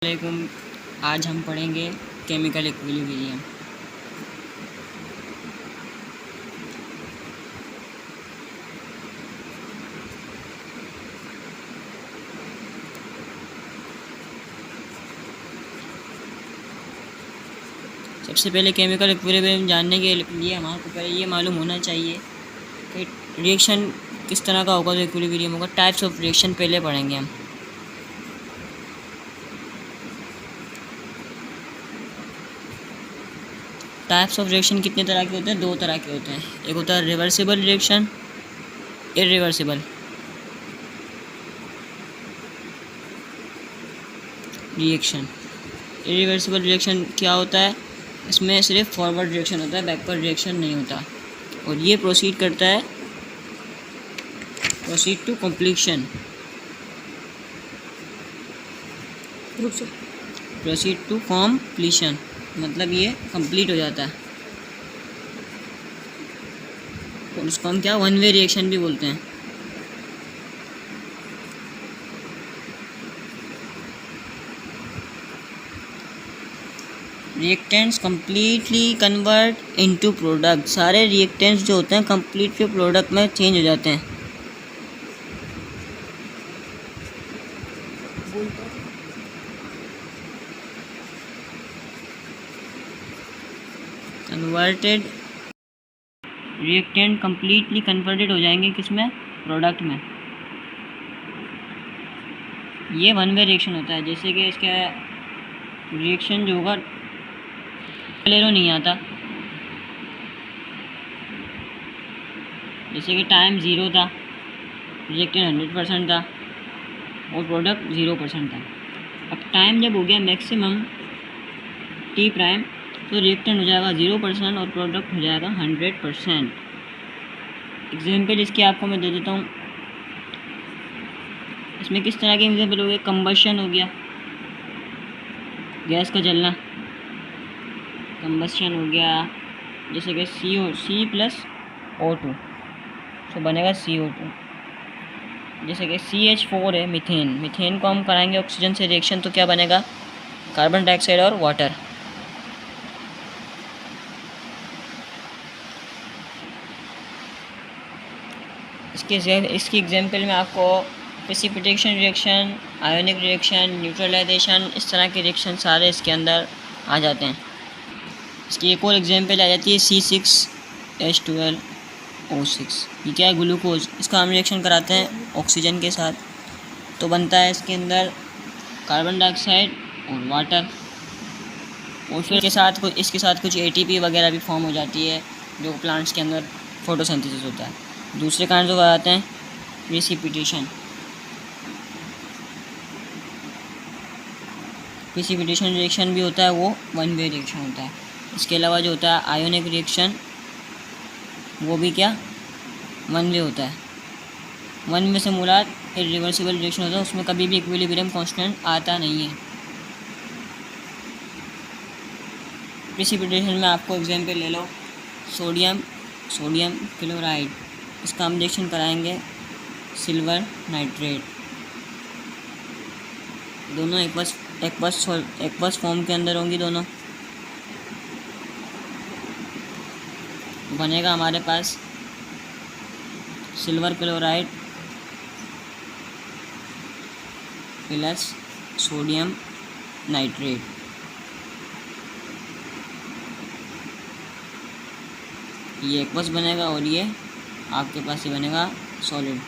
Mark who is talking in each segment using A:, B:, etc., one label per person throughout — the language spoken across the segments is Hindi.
A: वालेकुम। आज हम पढ़ेंगे केमिकल इक्विलिब्रियम। सबसे पहले केमिकल इक्विलिब्रियम जानने के लिए हमारे को पहले ये मालूम होना चाहिए कि रिएक्शन किस तरह का होगा तो इक्विलिब्रियम होगा। टाइप्स ऑफ रिएक्शन पहले पढ़ेंगे हम। टाइप्स ऑफ रिएक्शन कितने तरह के होते हैं? दो तरह के होते हैं। एक होता है reversible reaction, irreversible reaction. Irreversible reaction क्या होता है? इसमें सिर्फ फॉरवर्ड रिएक्शन होता है, बैकवर्ड रिएक्शन नहीं होता। और ये प्रोसीड करता है proceed to completion, proceed to completion, मतलब ये कंप्लीट हो जाता है। और उसको हम क्या वन वे रिएक्शन भी बोलते हैं। Reactants completely convert into product. सारे रिएक्टेंट्स जो होते हैं कम्प्लीटली प्रोडक्ट में चेंज हो जाते हैं। कन्वर्टेड रिएक्टेंट कम्प्लीटली कन्वर्टेड हो जाएंगे किसमें? प्रोडक्ट में। ये वन वे रिएक्शन होता है। जैसे कि इसका रिएक्शन जो होगा क्लियर नहीं आता। जैसे कि टाइम 0 था, रिएक्टेंट 100% था और प्रोडक्ट 0% था। अब टाइम जब हो गया मैक्सिमम टी प्राइम तो रिएक्टेंट हो जाएगा 0% और प्रोडक्ट हो जाएगा 100%। एग्जाम्पल इसके आपको मैं दे देता हूँ। इसमें किस तरह के एग्जाम्पल हो गए? कंबशन हो गया, गैस का जलना, कंबशन हो गया। जैसे कि C प्लस O2 तो बनेगा CO2। जैसे कि CH4 है मीथेन, मीथेन को हम कराएंगे ऑक्सीजन से रिएक्शन तो क्या बनेगा? कार्बन डाइऑक्साइड और वाटर। इसकी एग्जाम्पल में आपको precipitation reaction, ionic reaction, neutralisation, इस तरह के रिएक्शन सारे इसके अंदर आ जाते हैं। इसकी एक और एग्जाम्पल आ जाती है C6H12O6। ये क्या है? ग्लूकोज। इसका हम रिएक्शन कराते हैं ऑक्सीजन के साथ तो बनता है इसके अंदर कार्बन डाइऑक्साइड और वाटर। और फिर इसके साथ कुछ ATP वगैरह भी फॉर्म हो जाती है जो प्लांट्स के अंदर फोटोसिंथेसिस होता है। दूसरे कारण जो आते हैं प्रेसिपिटेशन। प्रेसिपिटेशन रिएक्शन भी होता है, वो वन वे रिएक्शन होता है। इसके अलावा जो होता है आयोनिक रिएक्शन, वो भी क्या वन वे होता है। वन वे से मुराद इरिवर्सिबल रिएक्शन होता है, उसमें कभी भी इक्विलिब्रियम कांस्टेंट आता नहीं है। प्रेसिपिटेशन में आपको एग्जाम्पल ले लो, सोडियम क्लोराइड। इसका हम रिएक्शन कराएंगे सिल्वर नाइट्रेट। दोनों एक बस फॉर्म के अंदर होंगी दोनों। बनेगा हमारे पास silver chloride plus sodium nitrate. ये एक बस बनेगा और ये आपके पास ये बनेगा सॉलिड।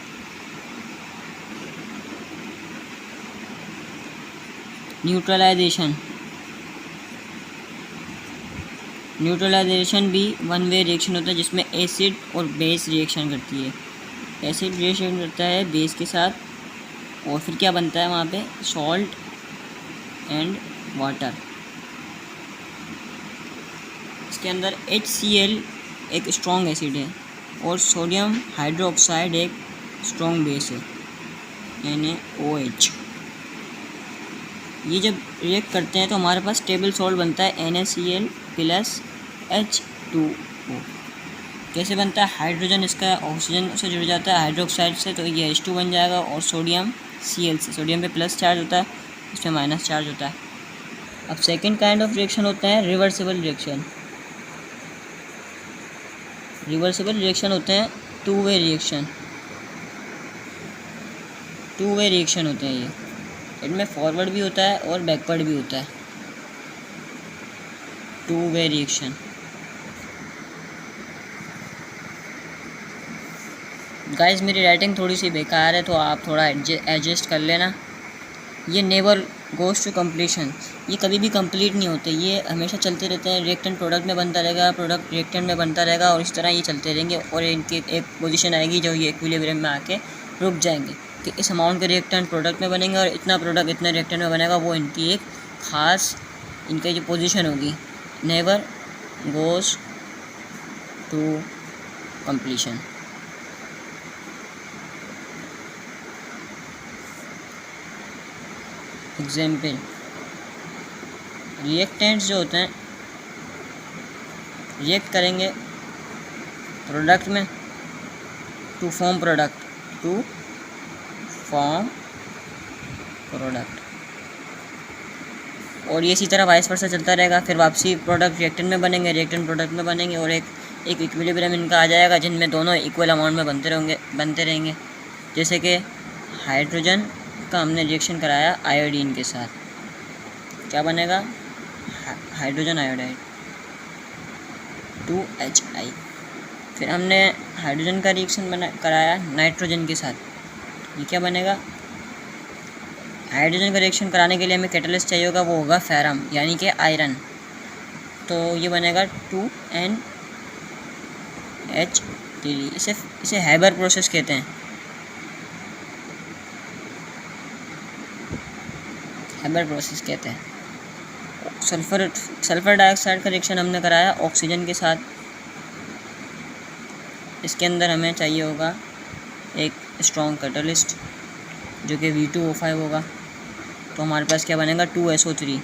A: न्यूट्रलाइजेशन भी वन वे रिएक्शन होता है जिसमें एसिड और बेस रिएक्शन करती है। एसिड रिएक्शन करता है बेस के साथ और फिर क्या बनता है वहाँ पे? Salt and water. इसके अंदर HCl एक स्ट्रॉन्ग एसिड है और सोडियम हाइड्रोक्साइड एक स्ट्रॉन्ग बेस है NaOH। ये जब रिएक्ट करते हैं तो हमारे पास टेबल सॉल्ट बनता है NaCl प्लस H2O। कैसे बनता है? हाइड्रोजन इसका ऑक्सीजन से जुड़ जाता है हाइड्रोक्साइड से तो ये H2 बन जाएगा और सोडियम Cl से, सोडियम पे प्लस चार्ज होता है इसमें माइनस चार्ज होता है। अब सेकंड काइंड ऑफ रिएक्शन होता है रिवर्सिबल रिएक्शन। रिवर्सिबल रिएक्शन होते हैं two way reaction. Two way reaction होते हैं ये, इनमें फॉरवर्ड भी होता है और बैकवर्ड भी होता है। Two way reaction. गाइस मेरी राइटिंग थोड़ी सी बेकार है तो आप थोड़ा एडजस्ट कर लेना। ये नेवर गोज टू कम्प्लीशन, ये कभी भी कंप्लीट नहीं होते, ये हमेशा चलते रहते हैं। रिएक्टेंट प्रोडक्ट में बनता रहेगा, प्रोडक्ट रिएक्टेंट में बनता रहेगा और इस तरह ये चलते रहेंगे और इनकी एक पोजीशन आएगी जो ये इक्विलिब्रियम में आके रुक जाएंगे कि इस अमाउंट के रिएक्टेंट प्रोडक्ट में बनेंगे और इतना प्रोडक्ट इतने रिएक्टेंट में बनेगा। वो इनकी एक ख़ास इनकी जो पोजीशन होगी, never goes to completion. Example, reactants जो होते हैं रिएक्ट करेंगे प्रोडक्ट में to form product, to form product, और ये इसी तरह वाइस वर्सा चलता रहेगा। फिर वापसी प्रोडक्ट रिएक्टेंट में बनेंगे, रिएक्टेंट प्रोडक्ट में बनेंगे और एक इक्विलिब्रियम इनका आ जाएगा जिनमें दोनों इक्वल अमाउंट में बनते रहेंगे। जैसे कि हाइड्रोजन का हमने रिएक्शन कराया आयोडीन के साथ, क्या बनेगा? Hydrogen iodide 2HI। फिर हमने हाइड्रोजन का रिएक्शन कराया नाइट्रोजन के साथ, ये क्या बनेगा? हाइड्रोजन का रिएक्शन कराने के लिए हमें कैटलिस्ट चाहिए होगा, वो होगा फेरम यानी कि आयरन, तो ये बनेगा 2NH3। इसे हैबर प्रोसेस कहते हैं। हैबर प्रोसेस कहते हैं। सल्फर डाइऑक्साइड का रिएक्शन हमने कराया ऑक्सीजन के साथ, इसके अंदर हमें चाहिए होगा एक स्ट्रॉन्ग कैटलिस्ट जो कि V2O5 होगा, तो हमारे पास क्या बनेगा? 2SO3।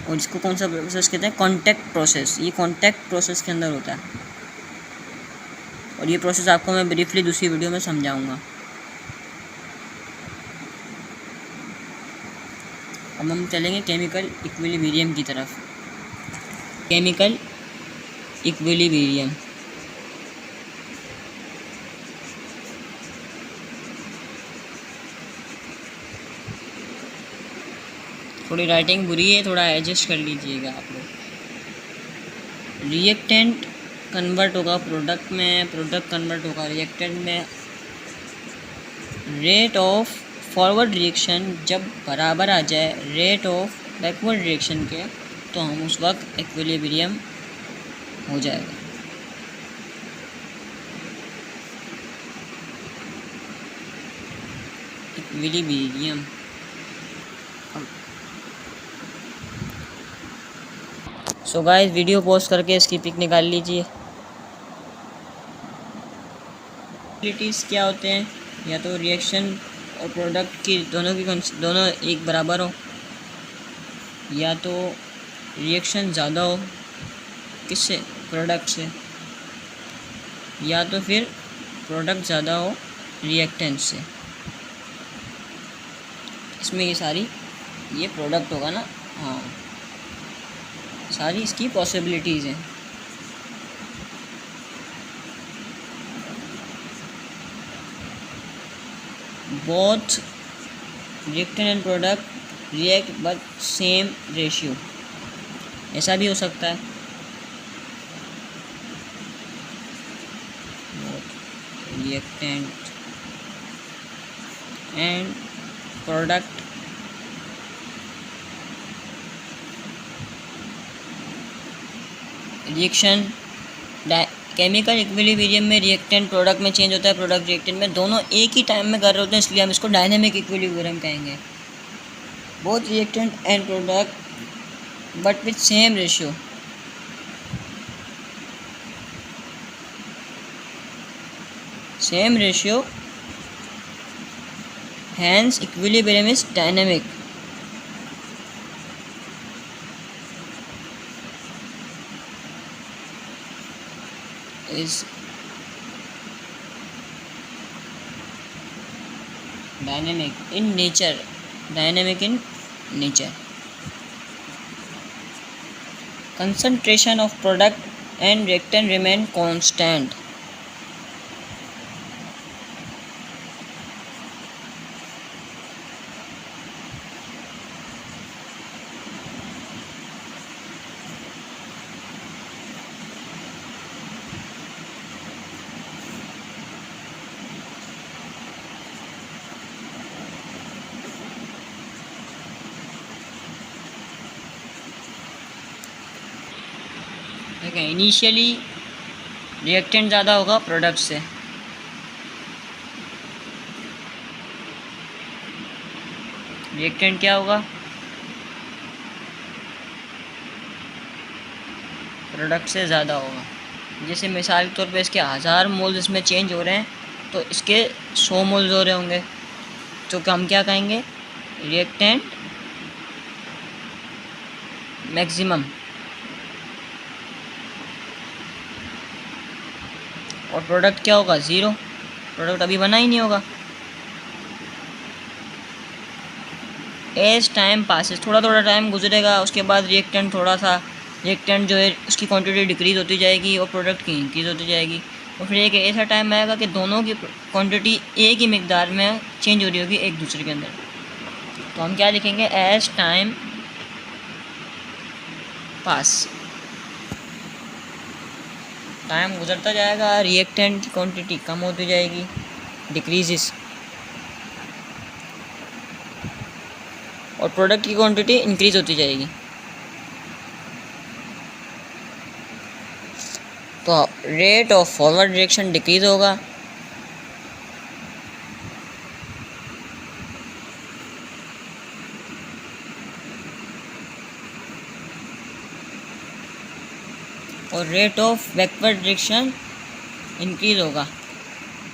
A: और इसको कौन सा प्रोसेस कहते हैं? Contact process. ये कॉन्टैक्ट प्रोसेस के अंदर होता है और ये प्रोसेस आपको मैं ब्रीफली दूसरी वीडियो में समझाऊंगा। अब हम चलेंगे केमिकल इक्विलिब्रियम की तरफ। केमिकल इक्विलिब्रियम, थोड़ी राइटिंग बुरी है, थोड़ा एडजस्ट कर लीजिएगा आप लोग। रिएक्टेंट कन्वर्ट होगा प्रोडक्ट में, प्रोडक्ट कन्वर्ट होगा रिएक्टेंट में। रेट ऑफ फॉरवर्ड रिएक्शन जब बराबर आ जाए रेट ऑफ बैकवर्ड रिएक्शन के, तो हम उस वक्त इक्विलिब्रियम हो जाएगा। Equilibrium. So guys video pause करके इसकी पिक निकाल लीजिए। प्रोबेबिलिटीज़ क्या होते हैं? या तो रिएक्शन और प्रोडक्ट की दोनों एक बराबर हो, या तो रिएक्शन ज़्यादा हो किससे? प्रोडक्ट से, या तो फिर प्रोडक्ट ज़्यादा हो रिएक्टेंट से। इसमें ये प्रोडक्ट होगा ना, हाँ, सारी इसकी पॉसिबिलिटीज़ हैं। Both reactant and product react but same ratio, ऐसा भी हो सकता है। Reactant and product reaction chemical equilibrium में रिएक्टेंट प्रोडक्ट में चेंज होता है, प्रोडक्ट रिएक्टेंट में, दोनों एक ही टाइम में कर रहे होते हैं, इसलिए हम इसको डायनेमिक इक्विलिब्रियम कहेंगे। Both reactant and product but with same ratio. Same ratio, hence equilibrium is dynamic. Is dynamic in nature, dynamic in nature. Concentration of product and reactant remain constant. देखिए इनिशियली रिएक्टेंट ज़्यादा होगा प्रोडक्ट से, रिएक्टेंट क्या होगा, प्रोडक्ट से ज़्यादा होगा। जैसे मिसाल के तौर पे इसके 1000 मोल्स इसमें चेंज हो रहे हैं तो इसके 100 मोल्स हो रहे होंगे, तो हम क्या कहेंगे, रिएक्टेंट मैक्सिमम। और प्रोडक्ट क्या होगा, ज़ीरो, प्रोडक्ट अभी बना ही नहीं होगा। एज टाइम पासिस, थोड़ा थोड़ा टाइम गुजरेगा, उसके बाद रिएक्टेंट जो है उसकी क्वांटिटी डिक्रीज़ होती जाएगी और प्रोडक्ट की इंक्रीज़ होती जाएगी। और फिर एक ऐसा टाइम आएगा कि दोनों की क्वांटिटी एक ही मिकदार में चेंज हो रही होगी एक दूसरे के अंदर। तो हम क्या लिखेंगे, एज टाइम पास, टाइम गुजरता जाएगा रिएक्टेंट की क्वांटिटी कम होती जाएगी, डिक्रीजेस, और प्रोडक्ट की क्वांटिटी इंक्रीज होती जाएगी। तो rate of forward reaction decrease होगा, और rate of backward reaction increase होगा।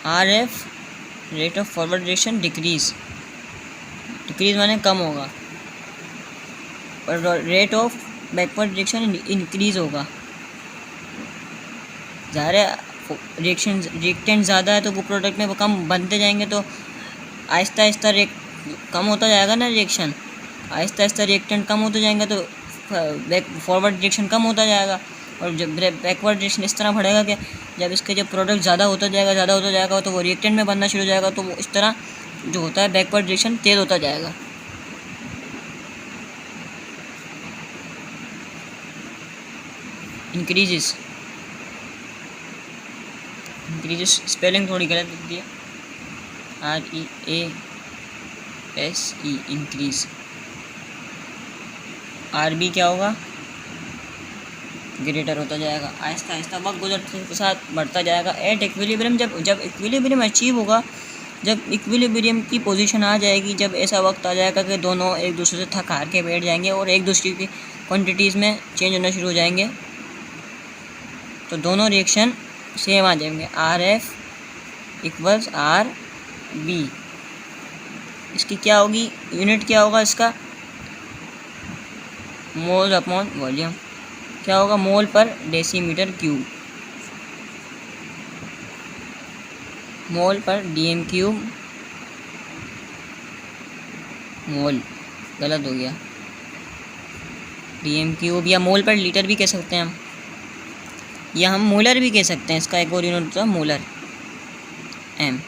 A: RF rate of forward reaction decrease, decrease माने कम होगा, और rate of backward reaction increase होगा। ज़्यादा रिएक्टेंट ज़्यादा है तो वो प्रोडक्ट में वो कम बनते जाएंगे, तो आहिस्ता आहिस्ता कम होता जाएगा ना रिएक्शन, आहिस्ता आहिस्ता रिएक्टेंट कम होते जाएंगे तो फॉरवर्ड रिएक्शन कम होता जाएगा। और जब बैकवर्ड रिएक्शन इस तरह बढ़ेगा कि जब प्रोडक्ट ज़्यादा होता जाएगा तो वो रिएक्टेंट में बनना शुरू हो जाएगा, तो वो इस तरह जो होता है बैकवर्ड रिएक्शन तेज़ होता जाएगा। इंक्रीजेस स्पेलिंग थोड़ी गलत लिख दिया, REASE इंक्रीज। RB क्या होगा, ग्रेटर होता जाएगा, आहिस्ता आहिस्ता वक्त गुजरते के साथ बढ़ता जाएगा। एट इक्विलिब्रियम, जब इक्विलिब्रियम अचीव होगा, जब इक्विलिब्रियम की पोजीशन आ जाएगी, जब ऐसा वक्त आ जाएगा कि दोनों एक दूसरे से थक हार के बैठ जाएंगे और एक दूसरे की क्वांटिटीज़ में चेंज होना शुरू हो जाएंगे, तो दोनों रिएक्शन सेम आ जाएंगे, RF इक्वल्स RB। इसकी क्या होगी, यूनिट क्या होगा इसका, मोल अपॉन वॉल्यूम। क्या होगा, मोल पर डेसीमीटर क्यूब, मोल पर DM क्यूब, मोल गलत हो गया, DM क्यूब, या मोल पर लीटर भी कह सकते हैं हम, या हम मोलर भी कह सकते हैं। इसका एक और यूनिट होता है मोलर, M।